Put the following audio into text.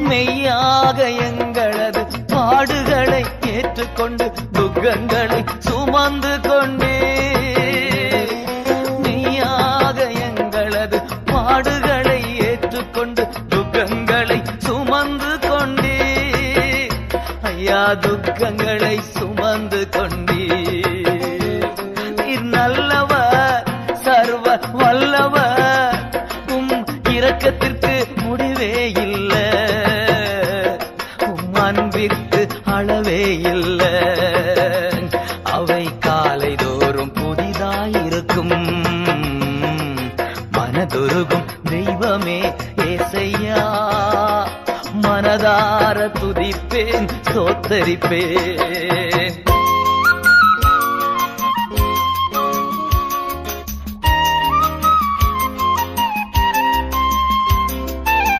மெய்யாக எங்களது பாடுகளை ஏற்றுக்கொண்டு துக்கங்களை சுமந்து கொண்டே மெய்யாக எங்களது பாடுகளை ஏற்றுக்கொண்டு துக்கங்களை சுமந்து கொண்டே ஐயா துக்கங்களை சுமந்து கொண்டே நீர் நல்லவர் சர்வ வல்லவர் உம் இரக்கத்திற்கு முடிவே இல்லை உம் அன்பிற்கு அளவே இல்லை அவை காலை தோறும் புதிதாயிருக்கும் மனதுருகும் தெய்வமே ஏசையா மனதார துதிப்பேன் ஸ்தோத்தரிப்பேன்